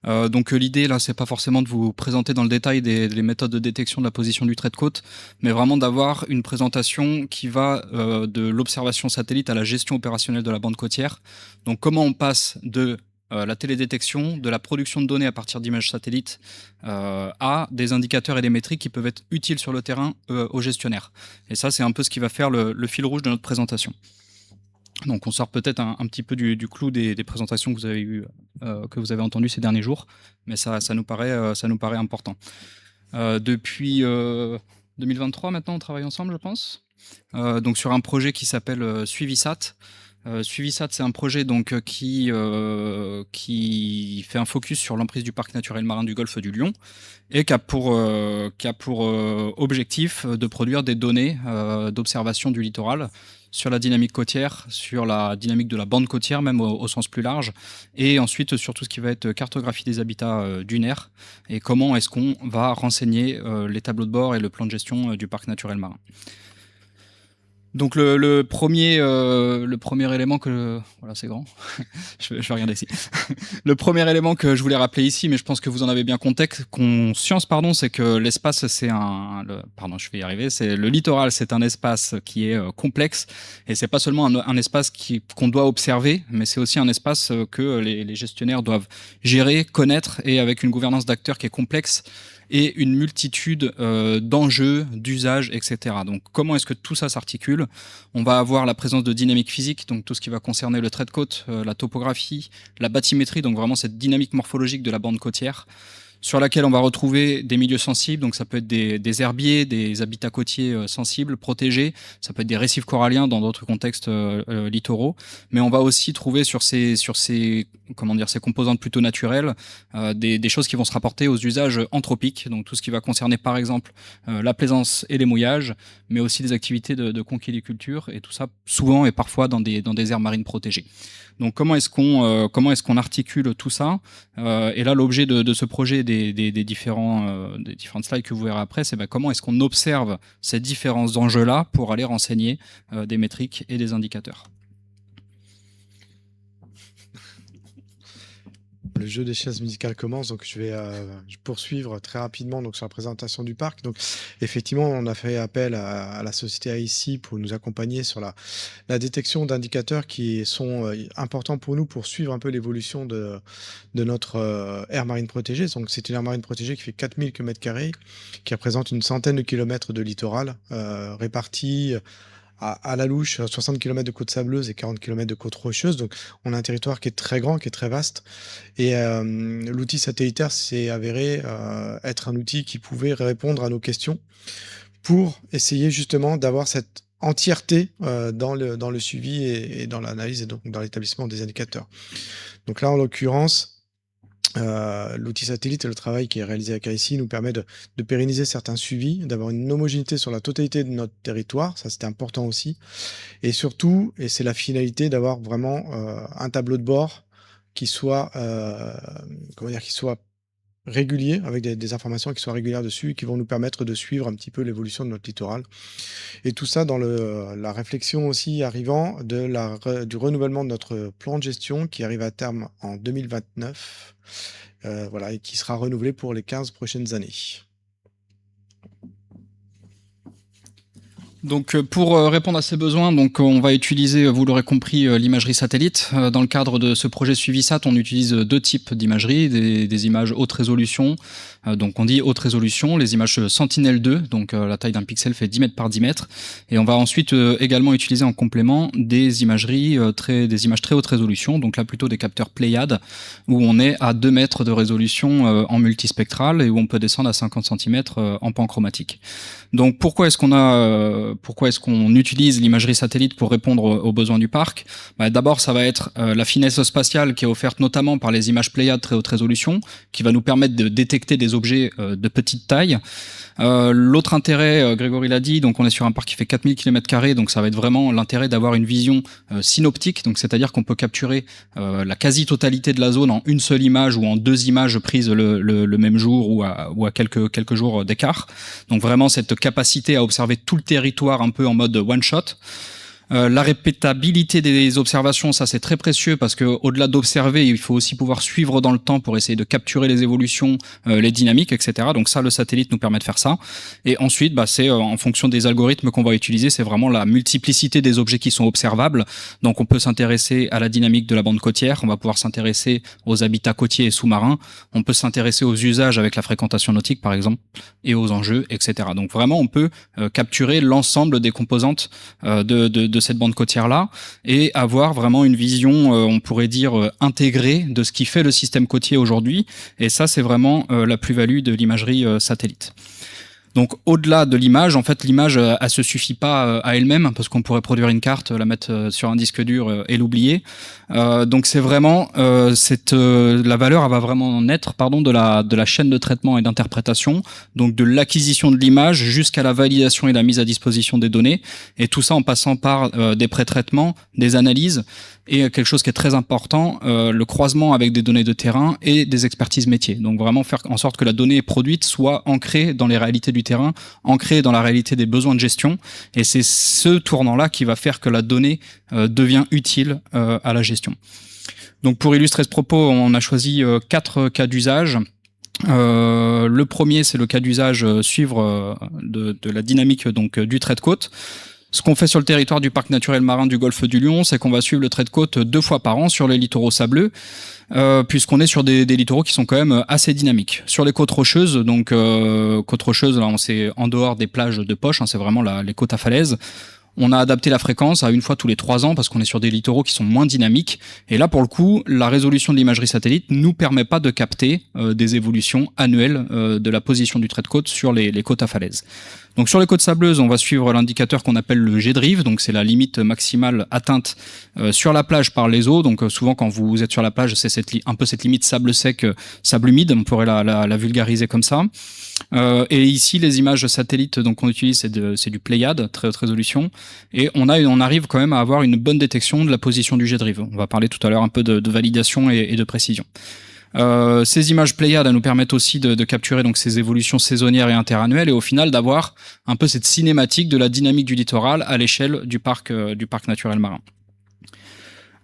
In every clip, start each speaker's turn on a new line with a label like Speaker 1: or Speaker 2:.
Speaker 1: Donc l'idée là, c'est pas forcément de vous présenter dans le détail les méthodes de détection de la position du trait de côte, mais vraiment d'avoir une présentation qui va de l'observation satellite à la gestion opérationnelle de la bande côtière. Donc comment on passe de la télédétection, de la production de données à partir d'images satellites à des indicateurs et des métriques qui peuvent être utiles sur le terrain aux gestionnaires. Et ça, c'est un peu ce qui va faire le fil rouge de notre présentation. Donc on sort peut-être un petit peu du clou des présentations que vous avez eues, que vous avez entendues ces derniers jours, mais ça nous paraît important. Depuis 2023 maintenant, on travaille ensemble, je pense. Donc sur un projet qui s'appelle SuiviSat. SuiviSat, c'est un projet donc qui fait un focus sur l'emprise du parc naturel marin du Golfe du Lion et qui a pour objectif de produire des données d'observation du littoral sur la dynamique côtière, sur la dynamique de la bande côtière, même au sens plus large, et ensuite sur tout ce qui va être cartographie des habitats dunaires et comment est-ce qu'on va renseigner les tableaux de bord et le plan de gestion du parc naturel marin. Donc le premier élément que voilà, c'est grand. je vais regarder ici. Le premier élément que je voulais rappeler ici, mais je pense que vous en avez bien conscience, c'est que l'espace, c'est je vais y arriver. C'est le littoral, c'est un espace qui est complexe et c'est pas seulement un espace qu'on doit observer, mais c'est aussi un espace que les gestionnaires doivent gérer, connaître et avec une gouvernance d'acteurs qui est complexe et une multitude d'enjeux, d'usages, etc. Donc comment est-ce que tout ça s'articule? On va avoir la présence de dynamique physique, donc tout ce qui va concerner le trait de côte, la topographie, la bathymétrie, donc vraiment cette dynamique morphologique de la bande côtière, sur laquelle on va retrouver des milieux sensibles, donc ça peut être des herbiers, des habitats côtiers sensibles, protégés, ça peut être des récifs coralliens dans d'autres contextes littoraux, mais on va aussi trouver sur ces composantes plutôt naturelles des choses qui vont se rapporter aux usages anthropiques, donc tout ce qui va concerner par exemple la plaisance et les mouillages, mais aussi des activités de conchiliculture, et tout ça souvent et parfois dans des aires marines protégées. Donc comment est-ce qu'on articule tout ça et là l'objet de ce projet des différentes slides que vous verrez après, c'est comment est-ce qu'on observe ces différents enjeux-là pour aller renseigner des métriques et des indicateurs.
Speaker 2: Le jeu des chaises musicales commence, donc je vais poursuivre très rapidement donc, sur la présentation du parc. Donc, effectivement, on a fait appel à la société AIC pour nous accompagner sur la détection d'indicateurs qui sont importants pour nous pour suivre un peu l'évolution de notre aire marine protégée. Donc, c'est une aire marine protégée qui fait 4000 km², qui représente une centaine de kilomètres de littoral répartis à la louche, 60 km de côte sableuse et 40 km de côte rocheuse. Donc, on a un territoire qui est très grand, qui est très vaste. Et l'outil satellitaire s'est avéré être un outil qui pouvait répondre à nos questions pour essayer justement d'avoir cette entièreté dans le suivi et dans l'analyse et donc dans l'établissement des indicateurs. Donc là, en l'occurrence, l'outil satellite et le travail qui est réalisé avec ICI nous permet de pérenniser certains suivis, d'avoir une homogénéité sur la totalité de notre territoire, ça c'était important aussi, et surtout, et c'est la finalité, d'avoir vraiment un tableau de bord qui soit, qui soit régulier, avec des informations qui soient régulières dessus et qui vont nous permettre de suivre un petit peu l'évolution de notre littoral. Et tout ça dans la réflexion aussi arrivant du renouvellement de notre plan de gestion qui arrive à terme en 2029, voilà, et qui sera renouvelé pour les 15 prochaines années.
Speaker 1: Donc pour répondre à ces besoins, donc on va utiliser, vous l'aurez compris, l'imagerie satellite. Dans le cadre de ce projet SuiviSat, on utilise deux types d'imagerie, des images haute résolution. Donc on dit haute résolution, les images Sentinel-2, donc la taille d'un pixel fait 10 mètres par 10 mètres. Et on va ensuite également utiliser en complément des images très haute résolution, donc là plutôt des capteurs Pléiades, où on est à 2 mètres de résolution en multispectral et où on peut descendre à 50 cm en panchromatique. Donc pourquoi est-ce qu'on utilise l'imagerie satellite pour répondre aux besoins du parc? D'abord, ça va être la finesse spatiale qui est offerte notamment par les images Pléiades très haute résolution, qui va nous permettre de détecter des objets de petite taille. L'autre intérêt, Grégory l'a dit, donc on est sur un parc qui fait 4000 km², donc ça va être vraiment l'intérêt d'avoir une vision synoptique, donc c'est-à-dire qu'on peut capturer la quasi-totalité de la zone en une seule image ou en deux images prises le même jour ou à quelques jours d'écart. Donc vraiment cette capacité à observer tout le territoire un peu en mode one-shot. La répétabilité des observations, ça c'est très précieux parce que au-delà d'observer, il faut aussi pouvoir suivre dans le temps pour essayer de capturer les évolutions, les dynamiques, etc. Donc ça, le satellite nous permet de faire ça. Et ensuite, c'est en fonction des algorithmes qu'on va utiliser, c'est vraiment la multiplicité des objets qui sont observables. Donc on peut s'intéresser à la dynamique de la bande côtière, on va pouvoir s'intéresser aux habitats côtiers et sous-marins, on peut s'intéresser aux usages avec la fréquentation nautique par exemple, et aux enjeux, etc. Donc vraiment, on peut capturer l'ensemble des composantes de cette bande côtière-là et avoir vraiment une vision, on pourrait dire, intégrée de ce qui fait le système côtier aujourd'hui. Et ça, c'est vraiment la plus-value de l'imagerie satellite. Donc au-delà de l'image, en fait, l'image, elle se suffit pas à elle-même parce qu'on pourrait produire une carte, la mettre sur un disque dur et l'oublier. Donc c'est vraiment la valeur, elle va vraiment naître, de la chaîne de traitement et d'interprétation, donc de l'acquisition de l'image jusqu'à la validation et la mise à disposition des données, et tout ça en passant par des pré-traitements, des analyses et quelque chose qui est très important, le croisement avec des données de terrain et des expertises métiers. Donc vraiment faire en sorte que la donnée produite soit ancrée dans les réalités du terrain, ancrée dans la réalité des besoins de gestion. Et c'est ce tournant-là qui va faire que la donnée devient utile à la gestion. Donc pour illustrer ce propos, on a choisi 4 cas d'usage. Le premier, c'est le cas d'usage suivre de la dynamique donc du trait de côte. Ce qu'on fait sur le territoire du parc naturel marin du golfe du Lion, c'est qu'on va suivre le trait de côte 2 fois par an sur les littoraux sableux, puisqu'on est sur des littoraux qui sont quand même assez dynamiques. Sur les côtes rocheuses, donc côtes rocheuses, là, c'est en dehors des plages de poche, c'est vraiment les côtes à falaise. On a adapté la fréquence à 1 fois tous les 3 ans parce qu'on est sur des littoraux qui sont moins dynamiques. Et là, pour le coup, la résolution de l'imagerie satellite nous permet pas de capter des évolutions annuelles de la position du trait de côte sur les côtes à falaise. Donc sur les côtes sableuses, on va suivre l'indicateur qu'on appelle le jet de rive, donc c'est la limite maximale atteinte sur la plage par les eaux. Donc souvent quand vous êtes sur la plage, c'est un peu cette limite sable sec, sable humide, on pourrait la vulgariser comme ça. Et ici, les images satellites donc qu'on utilise, c'est du Pléiade, très haute résolution, et on arrive quand même à avoir une bonne détection de la position du jet de rive. On va parler tout à l'heure un peu de validation et de précision. Ces images Pléiades nous permettent aussi de capturer donc ces évolutions saisonnières et interannuelles, et au final d'avoir un peu cette cinématique de la dynamique du littoral à l'échelle du parc naturel marin.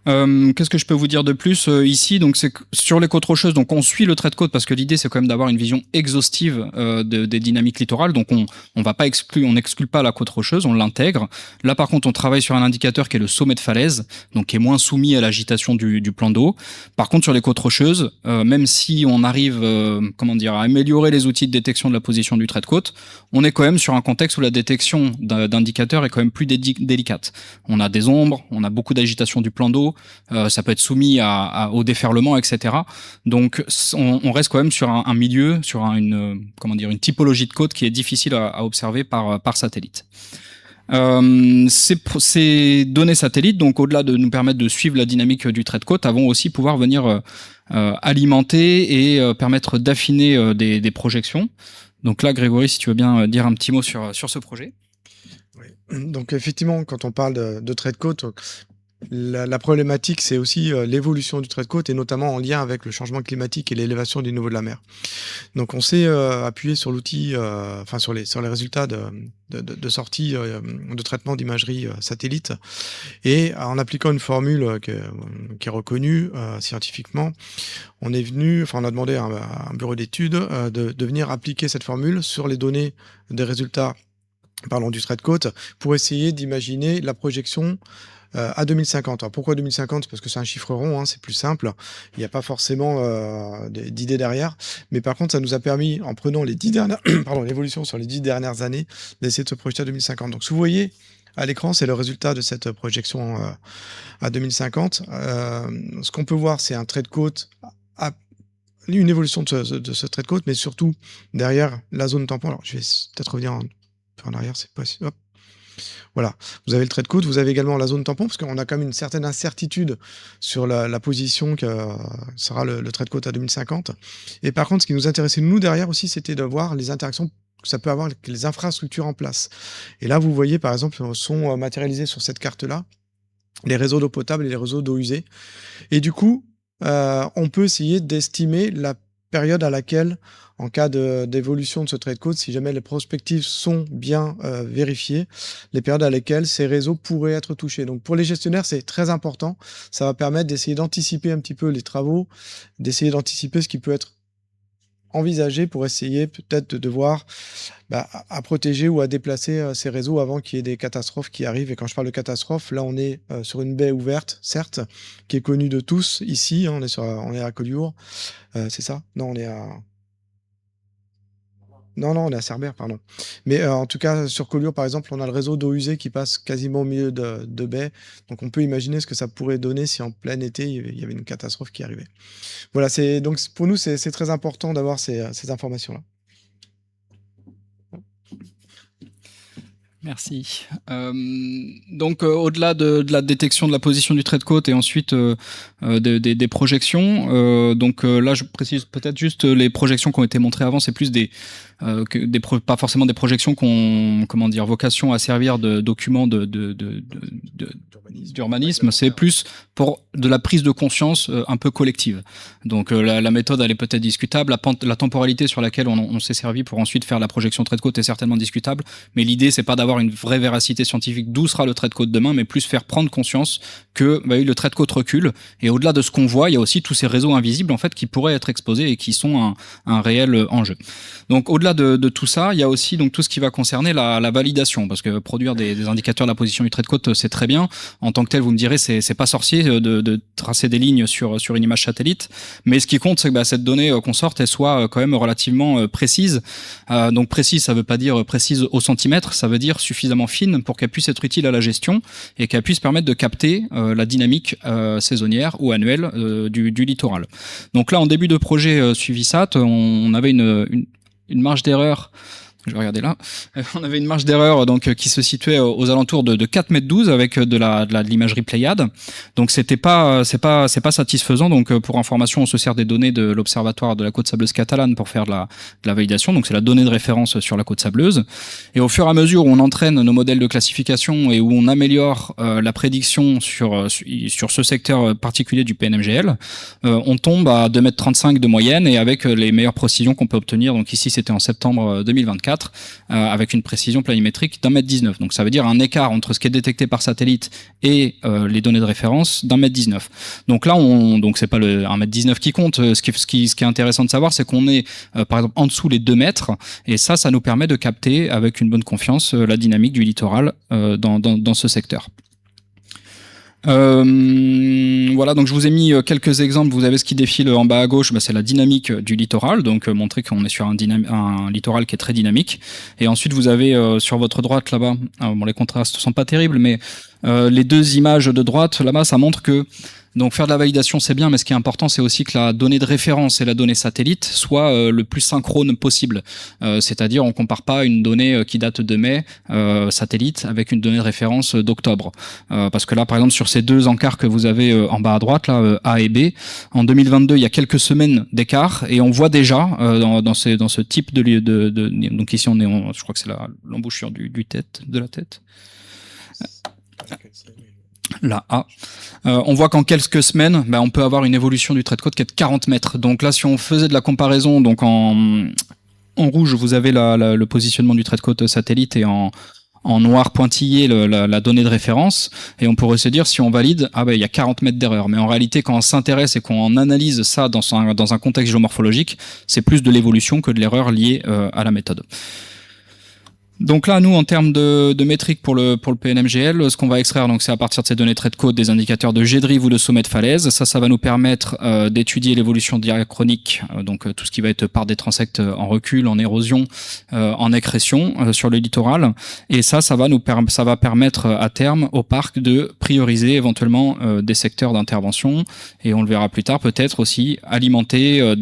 Speaker 1: Qu'est-ce que je peux vous dire de plus ici? Donc c'est sur les côtes rocheuses, donc on suit le trait de côte parce que l'idée c'est quand même d'avoir une vision exhaustive des dynamiques littorales. Donc on va pas on n'exclut pas la côte rocheuse, on l'intègre. Là par contre on travaille sur un indicateur qui est le sommet de falaise, donc qui est moins soumis à l'agitation du plan d'eau. Par contre sur les côtes rocheuses, même si on arrive à améliorer les outils de détection de la position du trait de côte, on est quand même sur un contexte où la détection d'indicateurs est quand même plus délicate. On a des ombres, on a beaucoup d'agitation du plan d'eau. Ça peut être soumis au déferlement, etc. Donc on reste quand même sur un milieu, sur une typologie de côte qui est difficile à observer par satellite. Ces données satellites, donc au-delà de nous permettre de suivre la dynamique du trait de côte, vont aussi pouvoir venir alimenter et permettre d'affiner des projections. Donc là, Grégory, si tu veux bien dire un petit mot sur ce projet.
Speaker 2: Oui. Donc effectivement, quand on parle de trait de côte, la problématique, c'est aussi l'évolution du trait de côte, et notamment en lien avec le changement climatique et l'élévation du niveau de la mer. Donc on s'est appuyé sur l'outil, sur les résultats de sortie de traitement d'imagerie satellite, et en appliquant une formule qui est reconnue scientifiquement, on a demandé à un bureau d'études de venir appliquer cette formule sur les données des résultats du trait de côte pour essayer d'imaginer la projection à 2050. Alors pourquoi 2050? Parce que c'est un chiffre rond, c'est plus simple. Il n'y a pas forcément d'idée derrière. Mais par contre, ça nous a permis, en prenant l'évolution sur les 10 dernières années, d'essayer de se projeter à 2050. Donc, si vous voyez à l'écran, c'est le résultat de cette projection à 2050. Ce qu'on peut voir, c'est un trait de côte, une évolution de ce trait de côte, mais surtout derrière la zone tampon. Alors, je vais peut-être revenir en arrière, c'est possible. Hop. Voilà, vous avez le trait de côte, vous avez également la zone tampon, parce qu'on a quand même une certaine incertitude sur la position que sera le trait de côte à 2050. Et par contre, ce qui nous intéressait, nous, derrière aussi, c'était de voir les interactions que ça peut avoir avec les infrastructures en place. Et là, vous voyez, par exemple, sont matérialisés sur cette carte-là les réseaux d'eau potable et les réseaux d'eau usée. Et du coup, on peut essayer d'estimer la période à laquelle, en cas d'évolution de ce trait de côte, si jamais les prospectives sont bien vérifiées, les périodes à lesquelles ces réseaux pourraient être touchés. Donc pour les gestionnaires, c'est très important. Ça va permettre d'essayer d'anticiper un petit peu les travaux, d'essayer d'anticiper ce qui peut être envisagé pour essayer peut-être de devoir à protéger ou à déplacer ces réseaux avant qu'il y ait des catastrophes qui arrivent. Et quand je parle de catastrophe, là on est sur une baie ouverte, certes, qui est connue de tous ici, hein, on est à Collioure, c'est ça? Non, on est à... Non, non, on est à Cerbère, pardon. Mais en tout cas, sur Collioure, par exemple, on a le réseau d'eau usée qui passe quasiment au milieu de baies. Donc on peut imaginer ce que ça pourrait donner si en plein été, il y avait une catastrophe qui arrivait. Voilà, donc pour nous, c'est très important d'avoir ces informations-là.
Speaker 1: Merci. Donc, au-delà de la détection de la position du trait de côte et ensuite des projections, là, je précise peut-être juste les projections qui ont été montrées avant, c'est plus pas forcément des projections qui ont, comment dire, vocation à servir de documents d'urbanisme, c'est plus pour de la prise de conscience un peu collective. Donc la méthode, elle est peut-être discutable, la temporalité sur laquelle on s'est servi pour ensuite faire la projection trait de côte est certainement discutable, mais l'idée, c'est pas d'avoir une vraie véracité scientifique d'où sera le trait de côte demain, mais plus faire prendre conscience que le trait de côte recule, et au-delà de ce qu'on voit, il y a aussi tous ces réseaux invisibles en fait qui pourraient être exposés et qui sont un réel enjeu. Donc au-delà de tout ça, il y a aussi donc tout ce qui va concerner la validation, parce que produire des indicateurs de la position du trait de côte, c'est très bien. En tant que tel, vous me direz, c'est pas sorcier de tracer des lignes sur une image satellite, mais ce qui compte, c'est que cette donnée qu'on sorte, elle soit quand même relativement précise. Donc précise, ça veut pas dire précise au centimètre, ça veut dire suffisamment fine pour qu'elle puisse être utile à la gestion et qu'elle puisse permettre de capter la dynamique saisonnière ou annuelle du littoral. Donc là, en début de projet Suivisat, on avait une marge d'erreur. Je vais regarder là. On avait une marge d'erreur donc qui se situait aux alentours de 4,12 m avec de l'imagerie Pléiade. Donc c'est pas satisfaisant. Donc pour information, on se sert des données de l'Observatoire de la côte sableuse catalane pour faire de la validation. Donc c'est la donnée de référence sur la côte sableuse. Et au fur et à mesure où on entraîne nos modèles de classification et où on améliore la prédiction sur ce secteur particulier du PNMGL, on tombe à 2,35 m de moyenne et avec les meilleures précisions qu'on peut obtenir. Donc ici c'était en septembre 2024. Avec une précision planimétrique d'1,19 m. Donc ça veut dire un écart entre ce qui est détecté par satellite et les données de référence d'1,19 m. Donc là, donc c'est pas le 1,19 m qui compte. Ce qui est intéressant de savoir, c'est qu'on est par exemple en dessous les 2 mètres, et ça nous permet de capter avec une bonne confiance la dynamique du littoral dans ce secteur. Voilà, donc je vous ai mis quelques exemples. Vous avez ce qui défile en bas à gauche, c'est la dynamique du littoral, donc montrer qu'on est sur un littoral qui est très dynamique. Et ensuite vous avez sur votre droite là-bas, les contrastes sont pas terribles, mais les deux images de droite là-bas, ça montre que donc faire de la validation c'est bien, mais ce qui est important c'est aussi que la donnée de référence et la donnée satellite soient le plus synchrone possible. C'est-à-dire on compare pas une donnée qui date de mai satellite avec une donnée de référence d'octobre. Parce que là par exemple sur ces deux encarts que vous avez en bas à droite, là, A et B, en 2022 il y a quelques semaines d'écart et on voit déjà dans ce type donc ici je crois que c'est l'embouchure de la tête. La A. On voit qu'en quelques semaines, on peut avoir une évolution du trait de côte qui est de 40 mètres. Donc là, si on faisait de la comparaison, donc en rouge, vous avez le positionnement du trait de côte satellite et en noir pointillé la donnée de référence, et on pourrait se dire si on valide, il y a 40 mètres d'erreur. Mais en réalité, quand on s'intéresse et qu'on analyse ça dans un contexte géomorphologique, c'est plus de l'évolution que de l'erreur liée à la méthode. Donc là, nous, en termes de métriques pour le PNMGL, ce qu'on va extraire, donc c'est à partir de ces données de trait de côte des indicateurs de jet de rive ou de sommet de falaise. Ça va nous permettre d'étudier l'évolution diachronique, donc tout ce qui va être part des transects en recul, en érosion, en accrétion sur le littoral. Et ça va permettre à terme au parc de prioriser éventuellement des secteurs d'intervention. Et on le verra plus tard, peut-être aussi alimenter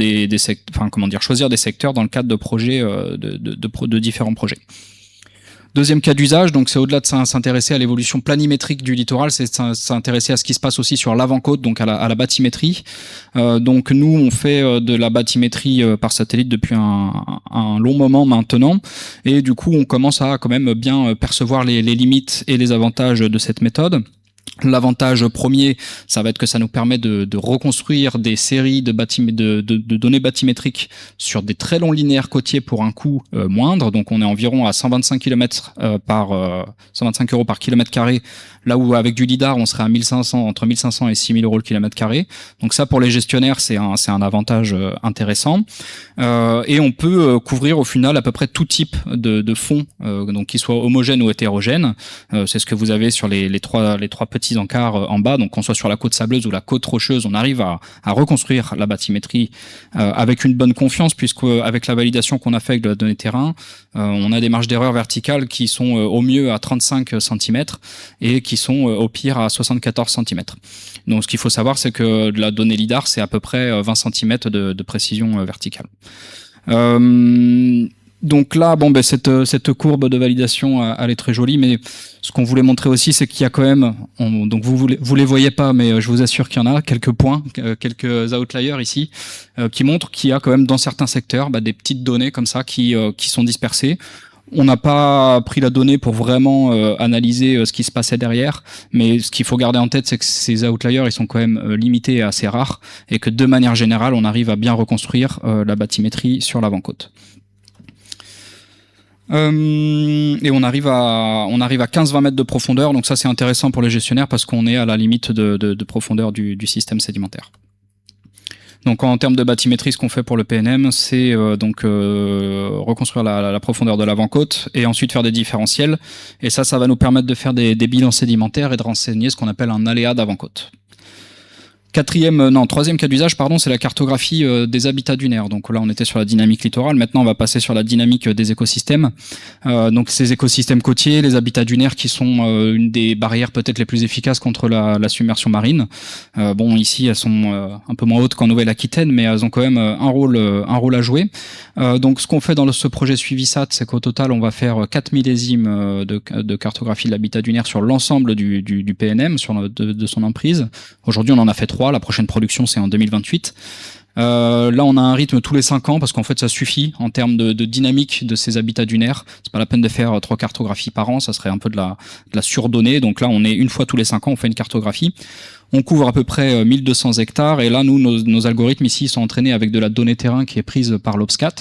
Speaker 1: choisir des secteurs dans le cadre de projets de différents projets. Deuxième cas d'usage, donc c'est au-delà de s'intéresser à l'évolution planimétrique du littoral, c'est s'intéresser à ce qui se passe aussi sur l'avant-côte, donc à la bathymétrie. Donc nous, on fait de la bathymétrie par satellite depuis un long moment maintenant, et du coup, on commence à quand même bien percevoir les limites et les avantages de cette méthode. L'avantage premier, ça va être que ça nous permet de reconstruire des séries de données bathymétriques sur des très longs linéaires côtiers pour un coût moindre. Donc on est environ à 125 km 125 euros par kilomètre carré, là où avec du lidar on serait à 1500, entre 1500 et 6000 euros le kilomètre carré. Donc ça, pour les gestionnaires, c'est un avantage intéressant. Et on peut couvrir au final à peu près tout type de fonds, donc qu'ils soient homogènes ou hétérogènes. C'est ce que vous avez sur les trois petits encarts en bas. Donc qu'on soit sur la côte sableuse ou la côte rocheuse, on arrive à reconstruire la bathymétrie avec une bonne confiance, puisque avec la validation qu'on a fait avec de la donnée terrain, on a des marges d'erreur verticales qui sont au mieux à 35 cm et qui sont au pire à 74 cm. Donc ce qu'il faut savoir, c'est que la donnée lidar, c'est à peu près 20 cm de précision verticale. Donc là, cette courbe de validation, elle est très jolie, mais ce qu'on voulait montrer aussi, c'est qu'il y a quand même, donc vous les voyez pas, mais je vous assure qu'il y en a quelques points, quelques outliers ici, qui montrent qu'il y a quand même dans certains secteurs des petites données comme ça qui sont dispersées. On n'a pas pris la donnée pour vraiment analyser ce qui se passait derrière, mais ce qu'il faut garder en tête, c'est que ces outliers, ils sont quand même limités et assez rares, et que de manière générale, on arrive à bien reconstruire la bathymétrie sur l'avant-côte. Et on arrive à 15-20 mètres de profondeur, donc ça c'est intéressant pour les gestionnaires parce qu'on est à la limite de profondeur du système sédimentaire. Donc en termes de bathymétrie, ce qu'on fait pour le PNM, c'est reconstruire la profondeur de l'avant-côte et ensuite faire des différentiels. Et ça va nous permettre de faire des bilans sédimentaires et de renseigner ce qu'on appelle un aléa d'avant-côte. Troisième cas d'usage, c'est la cartographie des habitats dunaires. Donc là, on était sur la dynamique littorale. Maintenant, on va passer sur la dynamique des écosystèmes. Donc ces écosystèmes côtiers, les habitats dunaires qui sont une des barrières peut-être les plus efficaces contre la submersion marine. Ici, elles sont un peu moins hautes qu'en Nouvelle-Aquitaine, mais elles ont quand même un rôle à jouer. Donc ce qu'on fait dans ce projet Suivisat, c'est qu'au total, on va faire 4 millésimes de cartographie de l'habitat dunaire sur l'ensemble du PNM, de son emprise. Aujourd'hui, on en a fait 3. La prochaine production, c'est en 2028. Là, on a un rythme tous les 5 ans parce qu'en fait, ça suffit en termes de dynamique de ces habitats dunaires. C'est pas la peine de faire 3 cartographies par an, ça serait un peu de la surdonnée. Donc là, on est une fois tous les 5 ans, on fait une cartographie. On couvre à peu près 1200 hectares et là, nous, nos algorithmes ici sont entraînés avec de la donnée terrain qui est prise par l'Obscat.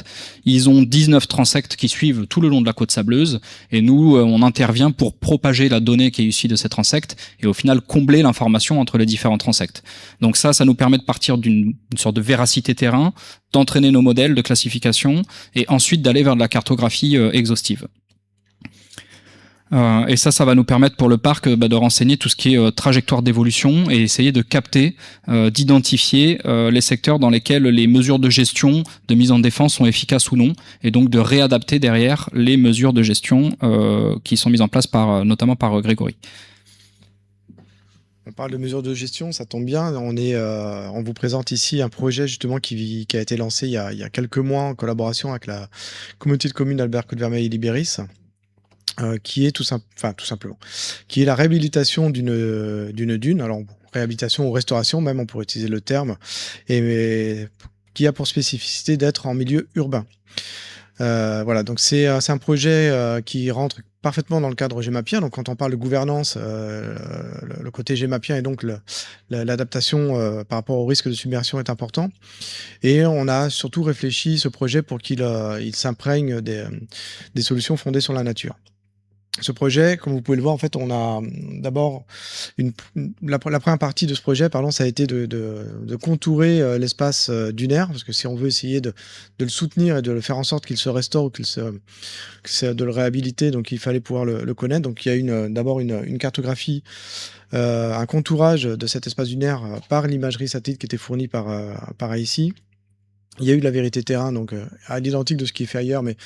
Speaker 1: Ils ont 19 transects qui suivent tout le long de la côte sableuse et nous, on intervient pour propager la donnée qui est issue de ces transects et au final combler l'information entre les différents transects. Donc ça nous permet de partir d'une sorte de véracité terrain, d'entraîner nos modèles de classification et ensuite d'aller vers de la cartographie exhaustive. Et ça va nous permettre pour le parc de renseigner tout ce qui est trajectoire d'évolution et essayer de capter, d'identifier les secteurs dans lesquels les mesures de gestion, de mise en défense sont efficaces ou non, et donc de réadapter derrière les mesures de gestion qui sont mises en place notamment par Grégory.
Speaker 2: On parle de mesures de gestion, ça tombe bien. On vous présente ici un projet justement qui a été lancé il y a quelques mois en collaboration avec la communauté de communes Albert-Côte-Vermeille et Libéris. Qui est tout simplement, qui est la réhabilitation d'une dune, alors réhabilitation ou restauration même, on pourrait utiliser le terme, mais qui a pour spécificité d'être en milieu urbain. Voilà, donc c'est un projet qui rentre parfaitement dans le cadre GEMAPien. Donc quand on parle de gouvernance, le côté GEMAPien et donc l'adaptation par rapport au risque de submersion est important. Et on a surtout réfléchi ce projet pour qu'il s'imprègne des solutions fondées sur la nature. Ce projet, comme vous pouvez le voir, en fait, on a d'abord la première partie de ce projet, ça a été de contourer l'espace dunaire, parce que si on veut essayer de le soutenir et de le faire en sorte qu'il se restaure ou de le réhabiliter, donc il fallait pouvoir le connaître. Donc il y a d'abord une cartographie, un contourage de cet espace dunaire par l'imagerie satellite qui était fournie par AICI. Il y a eu de la vérité terrain, donc à l'identique de ce qui est fait ailleurs, mais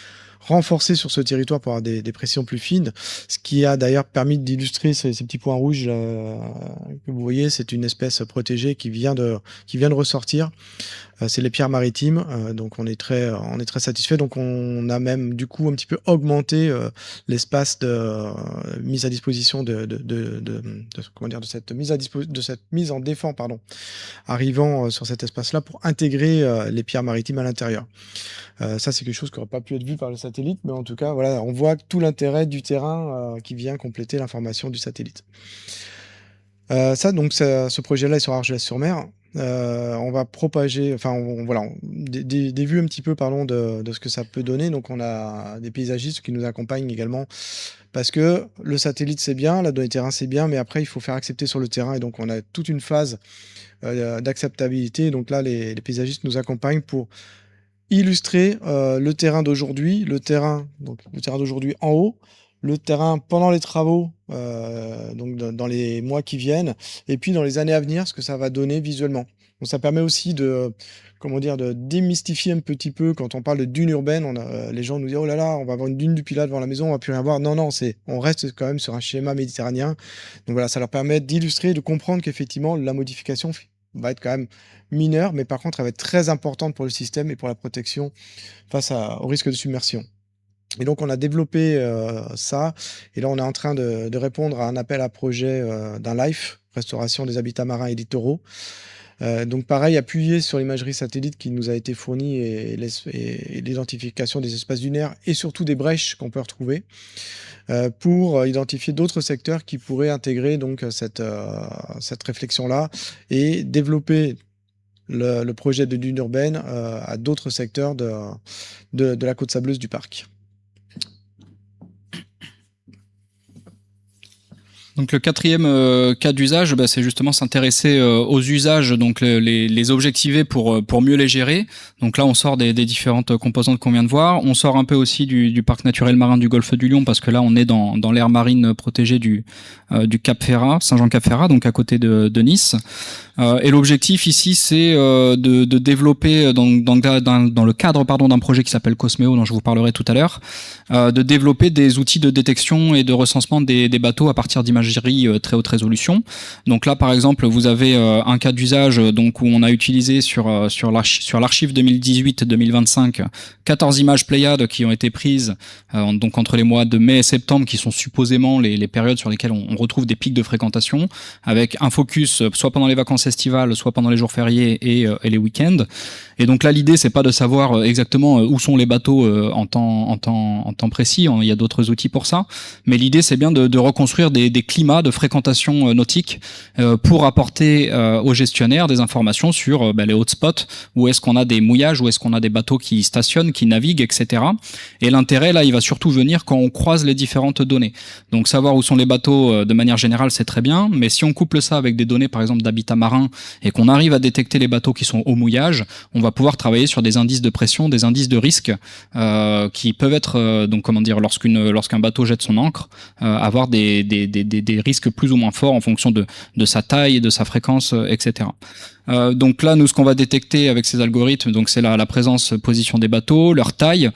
Speaker 2: renforcé sur ce territoire pour avoir des précisions plus fines, ce qui a d'ailleurs permis d'illustrer ces petits points rouges que vous voyez. C'est une espèce protégée qui vient de ressortir. C'est les pierres maritimes, donc on est très satisfait. Donc on a même du coup un petit peu augmenté l'espace de mise à disposition de cette mise en défense, arrivant sur cet espace-là pour intégrer les pierres maritimes à l'intérieur. Ça, c'est quelque chose qui n'aurait pas pu être vu par le satellite, mais en tout cas, voilà, on voit tout l'intérêt du terrain qui vient compléter l'information du satellite. Ce projet-là est sur Argelès-sur-Mer. On va propager, enfin, voilà, des vues un petit peu, pardon, de ce que ça peut donner. Donc, on a des paysagistes qui nous accompagnent également parce que le satellite, c'est bien, la donnée terrain, c'est bien, mais après, il faut faire accepter sur le terrain. Et donc, on a toute une phase d'acceptabilité. Donc là, les paysagistes nous accompagnent pour illustrer le terrain d'aujourd'hui, donc le terrain d'aujourd'hui en haut, le terrain pendant les travaux, donc dans les mois qui viennent, et puis dans les années à venir, ce que ça va donner visuellement. Donc ça permet aussi de, comment dire, de démystifier un petit peu quand on parle de dune urbaine. Les gens nous disent oh là là, on va avoir une dune du Pilat devant la maison, on va plus rien voir. Non, non, on reste quand même sur un schéma méditerranéen. Donc voilà, ça leur permet d'illustrer, de comprendre qu'effectivement la modification va être quand même mineure, mais par contre, elle va être très importante pour le système et pour la protection au risque de submersion. Et donc, on a développé ça. Et là, on est en train de répondre à un appel à projet d'un LIFE, restauration des habitats marins et littoraux. Donc, pareil, appuyé sur l'imagerie satellite qui nous a été fournie et l'identification des espaces dunaires et surtout des brèches qu'on peut retrouver pour identifier d'autres secteurs qui pourraient intégrer donc cette réflexion-là et développer le projet de dune urbaine à d'autres secteurs de la côte sableuse du parc.
Speaker 1: Donc le quatrième cas d'usage, c'est justement s'intéresser aux usages, donc les objectiver pour mieux les gérer. Donc là, on sort des différentes composantes qu'on vient de voir. On sort un peu aussi du parc naturel marin du Golfe du Lion parce que là, on est dans l'aire marine protégée du Cap Ferrat, Saint-Jean-Cap Ferrat, donc à côté de Nice. Et l'objectif ici, c'est de développer dans le cadre d'un projet qui s'appelle Cosmeo, dont je vous parlerai tout à l'heure, de développer des outils de détection et de recensement des bateaux à partir d'imagerie très haute résolution. Donc là, par exemple, vous avez un cas d'usage donc où on a utilisé sur l'archive 2018-2025 14 images Pléiades qui ont été prises donc entre les mois de mai et septembre, qui sont supposément les périodes sur lesquelles on retrouve des pics de fréquentation, avec un focus soit pendant les vacances estivales, soit pendant les jours fériés et les week-ends. Et donc là, l'idée, c'est pas de savoir exactement où sont les bateaux en temps précis. Il y a d'autres outils pour ça. Mais l'idée, c'est bien de reconstruire des climats de fréquentation nautique pour apporter aux gestionnaires des informations sur les hotspots, où est-ce qu'on a des mouillages, où est-ce qu'on a des bateaux qui stationnent, qui naviguent, etc. Et l'intérêt, là, il va surtout venir quand on croise les différentes données. Donc savoir où sont les bateaux de manière générale, c'est très bien. Mais si on couple ça avec des données, par exemple, d'habitat marin, et qu'on arrive à détecter les bateaux qui sont au mouillage, on va pouvoir travailler sur des indices de pression, des indices de risque qui peuvent être donc comment dire, lorsqu'un bateau jette son ancre, avoir des risques plus ou moins forts en fonction de sa taille, de sa fréquence, etc. Donc là, nous, ce qu'on va détecter avec ces algorithmes, donc c'est la présence, position des bateaux, leur taille,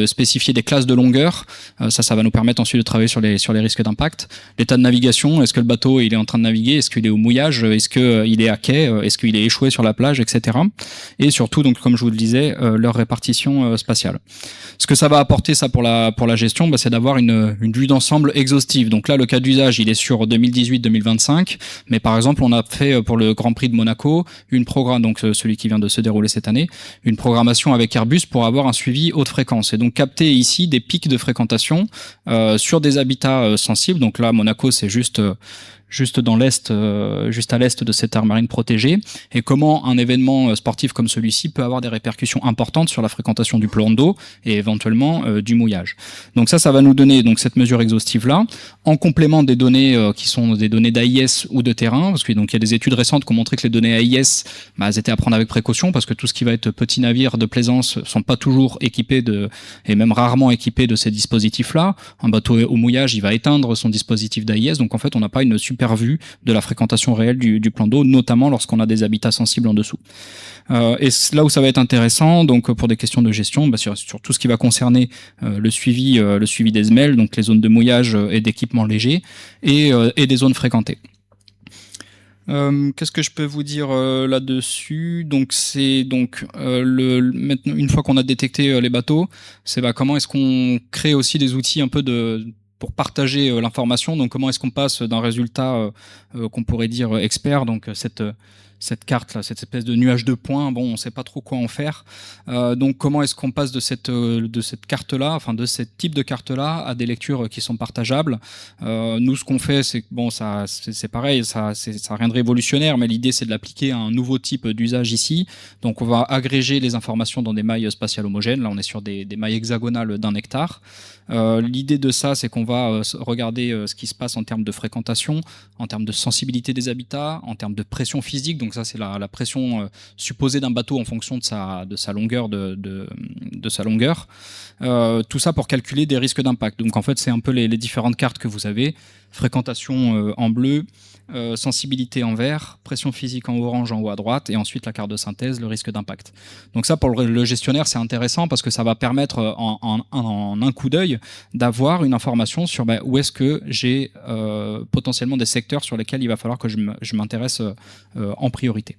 Speaker 1: spécifier des classes de longueur. Ça va nous permettre ensuite de travailler sur les risques d'impact. L'état de navigation, est-ce que le bateau il est en train de naviguer, est-ce qu'il est au mouillage, est-ce qu'il est à quai, est-ce qu'il est échoué sur la plage, etc. Et surtout, donc comme je vous le disais, leur répartition spatiale. Ce que ça va apporter, ça, pour la gestion, c'est d'avoir une vue d'ensemble exhaustive. Donc là, le cas d'usage, il est sur 2018-2025, mais par exemple, on a fait pour le Grand Prix de Monaco donc celui qui vient de se dérouler cette année, une programmation avec Airbus pour avoir un suivi haute fréquence et donc capter ici des pics de fréquentation sur des habitats sensibles. Donc là, Monaco, c'est juste dans l'est, juste à l'est de cette aire marine protégée, et comment un événement sportif comme celui-ci peut avoir des répercussions importantes sur la fréquentation du plan d'eau et éventuellement du mouillage. Donc ça va nous donner donc cette mesure exhaustive là, en complément des données qui sont des données d'AIS ou de terrain, parce que donc il y a des études récentes qui ont montré que les données AIS, elles étaient à prendre avec précaution, parce que tout ce qui va être petits navires de plaisance sont pas toujours équipés et même rarement équipés de ces dispositifs-là. Un bateau au mouillage, il va éteindre son dispositif d'AIS, donc en fait on n'a pas une super vue de la fréquentation réelle du plan d'eau, notamment lorsqu'on a des habitats sensibles en dessous. Et là où ça va être intéressant, donc pour des questions de gestion, sur tout ce qui va concerner le suivi des semelles, donc les zones de mouillage et d'équipement léger, et des zones fréquentées. Qu'est-ce que je peux vous dire là-dessus? Donc c'est maintenant, une fois qu'on a détecté les bateaux, c'est comment est-ce qu'on crée aussi des outils un peu pour partager l'information. Donc comment est-ce qu'on passe d'un résultat qu'on pourrait dire expert, donc cette carte là, cette espèce de nuage de points. Bon, on sait pas trop quoi en faire. Donc comment est-ce qu'on passe de cette carte là, enfin de ce type de carte là, à des lectures qui sont partageables? Nous, ce qu'on fait, c'est que bon, ça c'est pareil, ça a rien de révolutionnaire, mais l'idée c'est de l'appliquer à un nouveau type d'usage ici. Donc on va agréger les informations dans des mailles spatiales homogènes. Là, on est sur des mailles hexagonales d'1 hectare. L'idée de ça, c'est qu'on va regarder ce qui se passe en termes de fréquentation, en termes de sensibilité des habitats, en termes de pression physique. Donc ça, c'est la pression supposée d'un bateau en fonction de sa longueur de sa longueur. Tout ça pour calculer des risques d'impact. Donc en fait, c'est un peu les différentes cartes que vous avez. Fréquentation en bleu, sensibilité en vert, pression physique en orange en haut à droite, et ensuite la carte de synthèse, le risque d'impact. Donc ça, pour le gestionnaire, c'est intéressant parce que ça va permettre en un coup d'œil d'avoir une information sur où est-ce que j'ai potentiellement des secteurs sur lesquels il va falloir que je m'intéresse en priorité.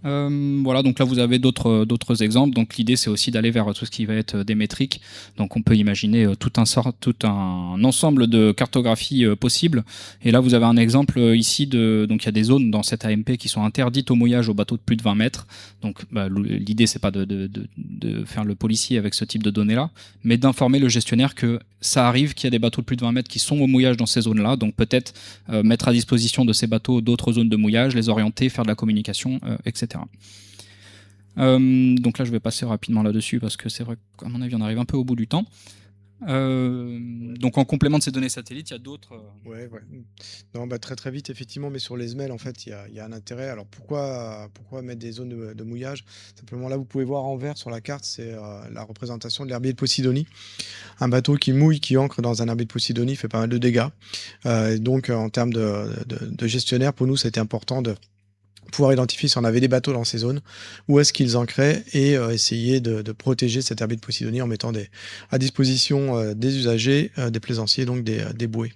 Speaker 1: Voilà, donc là vous avez d'autres exemples. Donc l'idée c'est aussi d'aller vers tout ce qui va être des métriques. Donc on peut imaginer tout un ensemble de cartographies possibles. Et là vous avez un exemple ici donc il y a des zones dans cette AMP qui sont interdites au mouillage aux bateaux de plus de 20 mètres. Donc l'idée c'est pas de faire le policier avec ce type de données là, mais d'informer le gestionnaire que ça arrive qu'il y a des bateaux de plus de 20 mètres qui sont au mouillage dans ces zones-là. Donc peut-être mettre à disposition de ces bateaux d'autres zones de mouillage, les orienter, faire de la communication, etc. Donc là, je vais passer rapidement là-dessus parce que c'est vrai qu'à mon avis, on arrive un peu au bout du temps. Donc en complément de ces données satellites, il y a d'autres.
Speaker 2: Ouais. Non, très très vite, effectivement, mais sur les semelles, en fait, il y a un intérêt. Alors pourquoi mettre des zones de mouillage? Simplement, là, vous pouvez voir en vert sur la carte, c'est la représentation de l'herbier de Posidonie. Un bateau qui mouille, qui ancre dans un herbier de Posidonie fait pas mal de dégâts. Et donc, en termes de gestionnaire, pour nous, c'était important de pouvoir identifier si on avait des bateaux dans ces zones, où est-ce qu'ils ancraient, et essayer de protéger cet herbier de Posidonie en mettant à disposition des usagers, des plaisanciers, donc des bouées.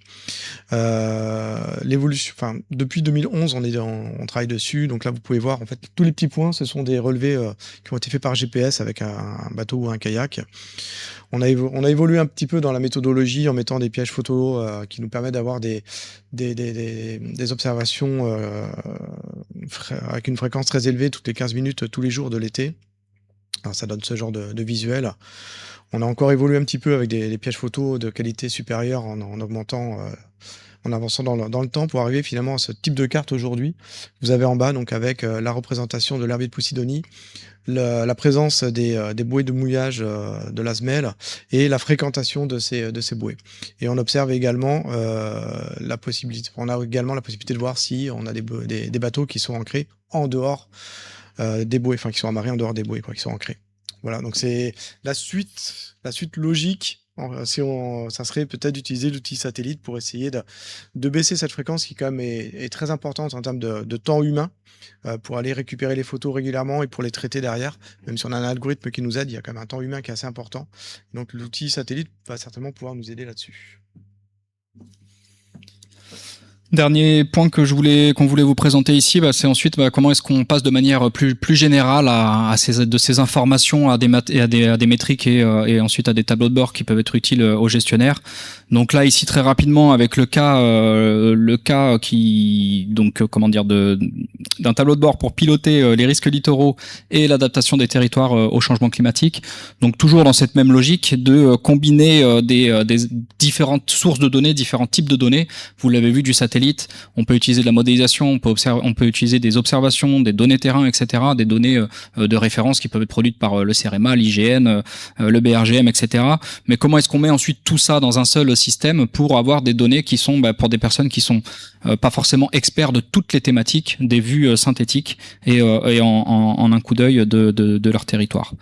Speaker 2: L'évolution, depuis 2011, on travaille dessus. Donc là, vous pouvez voir, en fait, tous les petits points, ce sont des relevés qui ont été faits par GPS avec un bateau ou un kayak. On a évolué un petit peu dans la méthodologie en mettant des pièges photos qui nous permettent d'avoir des observations avec une fréquence très élevée toutes les 15 minutes tous les jours de l'été. Alors ça donne ce genre de visuel. On a encore évolué un petit peu avec des pièges photos de qualité supérieure en augmentant, en avançant dans le temps pour arriver finalement à ce type de carte aujourd'hui. Vous avez en bas, donc avec la représentation de l'herbier de Posidonie, la présence des bouées de mouillage de la semelle et la fréquentation de ces bouées. Et on observe également la possibilité de voir si on a des bateaux qui sont ancrés en dehors des bouées, qui sont amarrés en dehors des bouées, qui sont ancrés. Voilà, donc c'est la suite logique. Ça serait peut-être d'utiliser l'outil satellite pour essayer de baisser cette fréquence qui quand même est très importante en termes de temps humain pour aller récupérer les photos régulièrement et pour les traiter derrière. Même si on a un algorithme qui nous aide, il y a quand même un temps humain qui est assez important. Donc l'outil satellite va certainement pouvoir nous aider là-dessus.
Speaker 1: Dernier point qu'on voulait vous présenter ici, c'est ensuite comment est-ce qu'on passe de manière plus générale de ces informations à des métriques et ensuite à des tableaux de bord qui peuvent être utiles aux gestionnaires. Donc là ici très rapidement avec le cas qui d'un tableau de bord pour piloter les risques littoraux et l'adaptation des territoires au changement climatique. Donc toujours dans cette même logique de combiner des différentes sources de données, différents types de données. Vous l'avez vu du satellite. On peut utiliser de la modélisation, on peut utiliser des observations, des données terrain, etc., des données de référence qui peuvent être produites par le CEREMA, l'IGN, le BRGM, etc. Mais comment est-ce qu'on met ensuite tout ça dans un seul système pour avoir des données qui sont pour des personnes qui sont pas forcément experts de toutes les thématiques, des vues synthétiques et en un coup d'œil de leur territoire.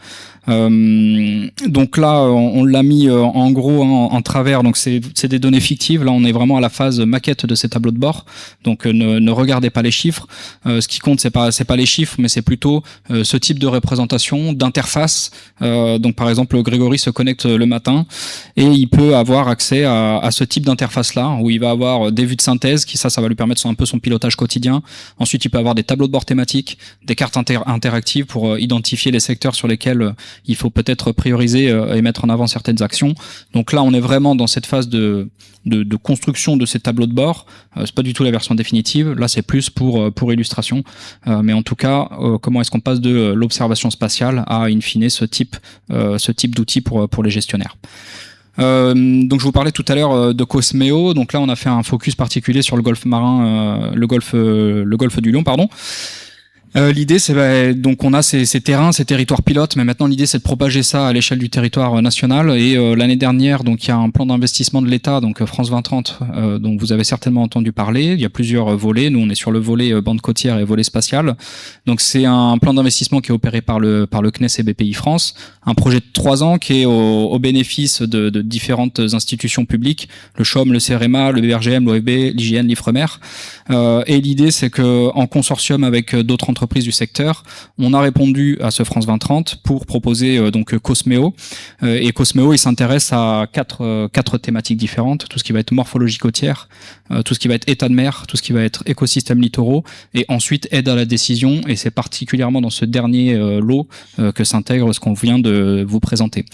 Speaker 1: Donc là, on l'a mis en gros en travers. Donc c'est des données fictives. Là, on est vraiment à la phase maquette de ces tableaux de bord. Donc ne regardez pas les chiffres. Ce qui compte, c'est pas les chiffres, mais c'est plutôt ce type de représentation, d'interface. Donc par exemple, Grégory se connecte le matin et il peut avoir accès à ce type d'interface là, où il va avoir des vues de synthèse, ça va lui permettre un peu son pilotage quotidien. Ensuite, il peut avoir des tableaux de bord thématiques, des cartes interactives pour identifier les secteurs sur lesquels il faut peut-être prioriser et mettre en avant certaines actions. Donc là, on est vraiment dans cette phase de construction de ces tableaux de bord C'est pas du tout la version définitive. Là, c'est plus pour illustration. Mais en tout cas, comment est-ce qu'on passe de l'observation spatiale à, in fine, ce type d'outil pour les gestionnaires. Donc je vous parlais tout à l'heure de Cosmeo. Donc là, on a fait un focus particulier sur le golfe marin, le golfe du Lion, pardon. L'idée, c'est donc on a ces terrains, ces territoires pilotes, mais maintenant l'idée c'est de propager ça à l'échelle du territoire national. Et l'année dernière, donc il y a un plan d'investissement de l'État, donc France 2030, dont vous avez certainement entendu parler. Il y a plusieurs volets. Nous, on est sur le volet bande côtière et volet spatial. Donc c'est un plan d'investissement qui est opéré par le CNES et BPI France, un projet de 3 ans qui est au bénéfice de différentes institutions publiques, le CHOM, le CEREMA, le BRGM, l'OFB, l'IGN, l'IFREMER. Et l'idée, c'est que en consortium avec d'autres entreprises du secteur, on a répondu à ce France 2030 pour proposer donc Cosmeo. Et Cosmeo, il s'intéresse à quatre thématiques différentes, tout ce qui va être morphologie côtière, tout ce qui va être état de mer, tout ce qui va être écosystème littoraux, et ensuite aide à la décision. Et c'est particulièrement dans ce dernier lot que s'intègre ce qu'on vient de vous présenter.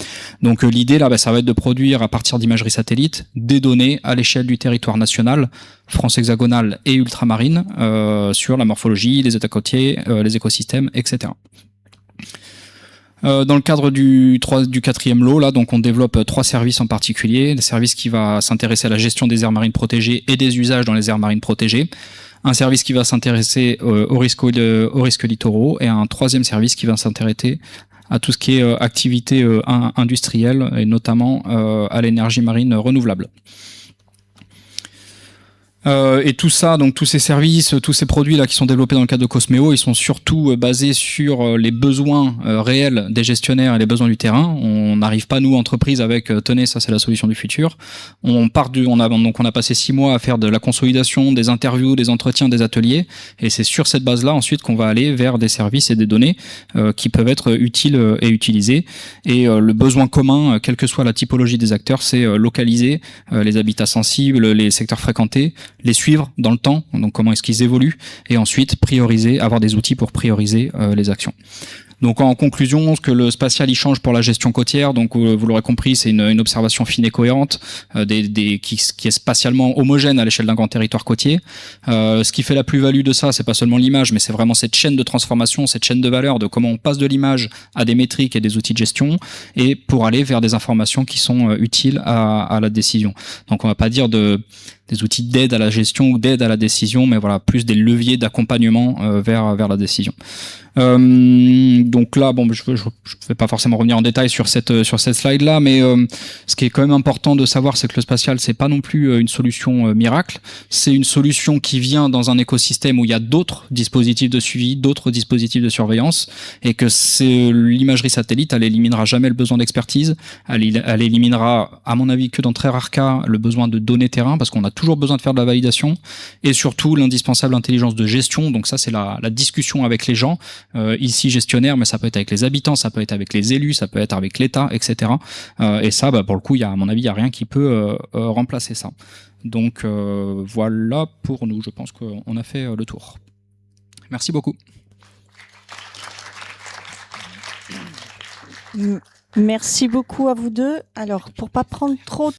Speaker 1: Donc l'idée là, ça va être de produire à partir d'imagerie satellite des données à l'échelle du territoire national, France hexagonale et ultramarine, sur la morphologie, les états côtiers, les écosystèmes, etc. Dans le cadre du 4e lot, là, donc on développe 3 services en particulier. Le service qui va s'intéresser à la gestion des aires marines protégées et des usages dans les aires marines protégées. Un service qui va s'intéresser aux risques littoraux, et un 3e service qui va s'intéresser à tout ce qui est activité industrielle, et notamment à l'énergie marine renouvelable. Et tout ça, donc tous ces services, tous ces produits là qui sont développés dans le cadre de Cosmeo, ils sont surtout basés sur les besoins réels des gestionnaires et les besoins du terrain. On n'arrive pas nous entreprises avec tenez, ça c'est la solution du futur. On a passé 6 mois à faire de la consolidation, des interviews, des entretiens, des ateliers, et c'est sur cette base-là ensuite qu'on va aller vers des services et des données qui peuvent être utiles et utilisées. Et le besoin commun, quelle que soit la typologie des acteurs, c'est localiser les habitats sensibles, les secteurs fréquentés, les suivre dans le temps, donc comment est-ce qu'ils évoluent, et ensuite prioriser, avoir des outils pour prioriser les actions. Donc en conclusion, ce que le spatial y change pour la gestion côtière, donc vous l'aurez compris, c'est une observation fine et cohérente qui est spatialement homogène à l'échelle d'un grand territoire côtier. Ce qui fait la plus-value de ça, c'est pas seulement l'image, mais c'est vraiment cette chaîne de transformation, cette chaîne de valeur, de comment on passe de l'image à des métriques et des outils de gestion, et pour aller vers des informations qui sont utiles à la décision. Donc on va pas dire des outils d'aide à la gestion ou d'aide à la décision, mais voilà, plus des leviers d'accompagnement vers la décision. Donc là, bon, je vais pas forcément revenir en détail sur cette slide là, mais ce qui est quand même important de savoir, c'est que le spatial, c'est pas non plus une solution miracle. C'est une solution qui vient dans un écosystème où il y a d'autres dispositifs de suivi, d'autres dispositifs de surveillance, et que l'imagerie satellite, elle éliminera jamais le besoin d'expertise. Elle éliminera, à mon avis, que dans très rares cas, le besoin de données terrain, parce qu'on a toujours besoin de faire de la validation, et surtout l'indispensable intelligence de gestion. Donc ça, c'est la discussion avec les gens. Ici gestionnaire, mais ça peut être avec les habitants, ça peut être avec les élus, ça peut être avec l'État, etc. Et ça, pour le coup, à mon avis, il n'y a rien qui peut remplacer ça. Donc voilà pour nous, je pense qu'on a fait le tour. Merci beaucoup.
Speaker 3: Merci beaucoup à vous deux. Alors, pour pas prendre trop